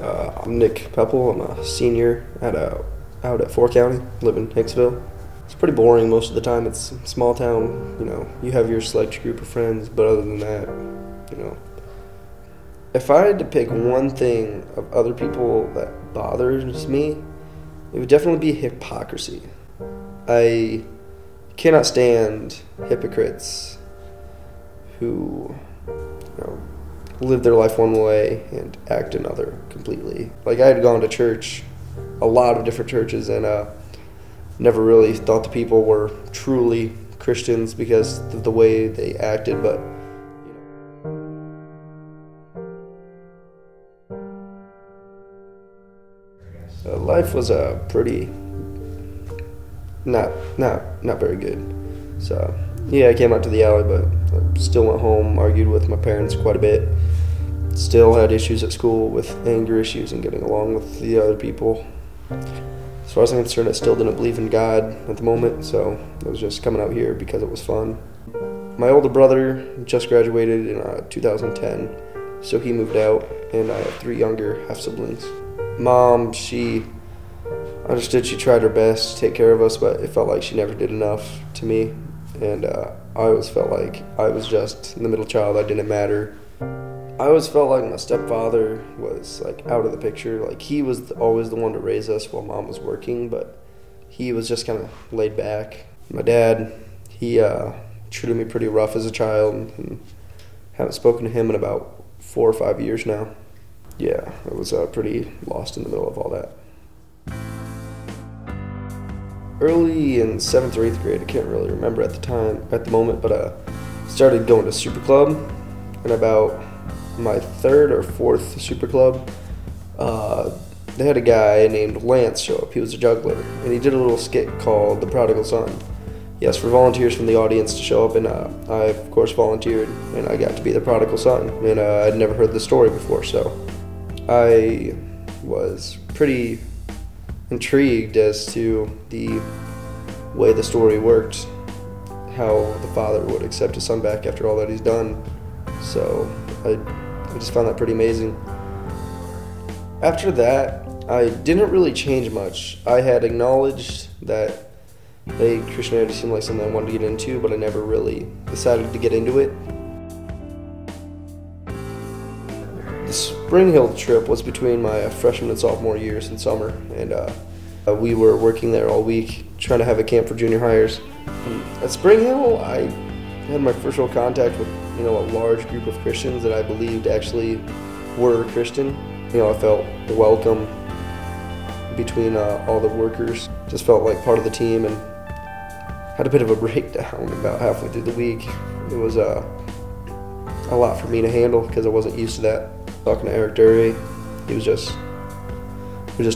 I'm Nick Peppel. I'm a senior out at 4 County, live in Hicksville. It's pretty boring most of the time. It's a small town, you have your select group of friends, but other than that, if I had to pick one thing of other people that bothers me, it would definitely be hypocrisy. I cannot stand hypocrites who, live their life one way and act another completely. Like, I had gone to church, a lot of different churches, and never really thought the people were truly Christians because of the way they acted, but life was pretty not very good. So yeah, I came out to the alley, but I still went home, argued with my parents quite a bit. Still had issues at school with anger issues and getting along with the other people. As far as I'm concerned, I still didn't believe in God at the moment, so I was just coming out here because it was fun. My older brother just graduated in 2010, so he moved out, and I have 3 younger half-siblings. Mom, she understood, she tried her best to take care of us, but it felt like she never did enough to me, and I always felt like I was just the middle child. I didn't matter. I always felt like my stepfather was like out of the picture. Like, he was always the one to raise us while Mom was working, but he was just kind of laid back. My dad, he treated me pretty rough as a child, and haven't spoken to him in about 4 or 5 years now. Yeah, I was pretty lost in the middle of all that. Early in 7th or 8th grade, I can't really remember at the moment, but started going to Super Club, and about my 3rd or 4th Super Club, they had a guy named Lance show up. He was a juggler, and he did a little skit called The Prodigal Son. He asked for volunteers from the audience to show up, and I, of course, volunteered, and I got to be the prodigal son, and I'd never heard the story before, so I was pretty intrigued as to the way the story worked, how the father would accept his son back after all that he's done. So I just found that pretty amazing. After that, I didn't really change much. I had acknowledged that, hey, Christianity seemed like something I wanted to get into, but I never really decided to get into it. The Spring Hill trip was between my freshman and sophomore years in summer, and we were working there all week trying to have a camp for junior hires. At Spring Hill, I had my first real contact with a large group of Christians that I believed actually were Christian. I felt welcome between all the workers. Just felt like part of the team, and had a bit of a breakdown about halfway through the week. It was a lot for me to handle because I wasn't used to that. Talking to Eric Dury, he was just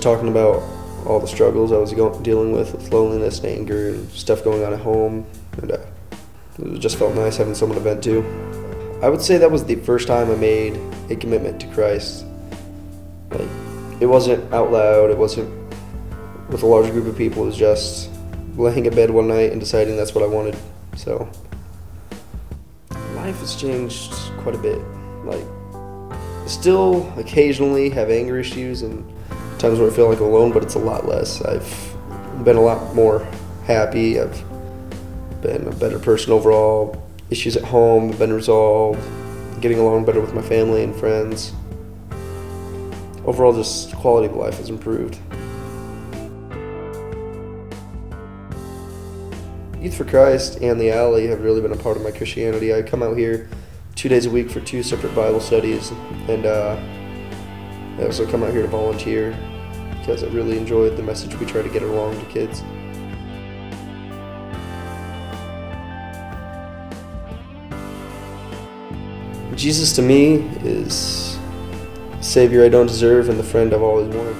talking about all the struggles I was dealing with loneliness and anger and stuff going on at home, and it just felt nice having someone to vent to. I would say that was the first time I made a commitment to Christ. Like, it wasn't out loud, it wasn't with a large group of people, it was just laying in bed one night and deciding that's what I wanted. So life has changed quite a bit. Like, still occasionally have anger issues and times where I feel like I'm alone, but it's a lot less. I've been a lot more happy. I've been a better person overall. Issues at home have been resolved. Getting along better with my family and friends. Overall, just quality of life has improved. Youth for Christ and the Alley have really been a part of my Christianity. I come out here 2 days a week for 2 separate Bible studies, and I also come out here to volunteer because I really enjoyed the message we try to get along to kids. Jesus to me is a Savior I don't deserve and the friend I've always wanted.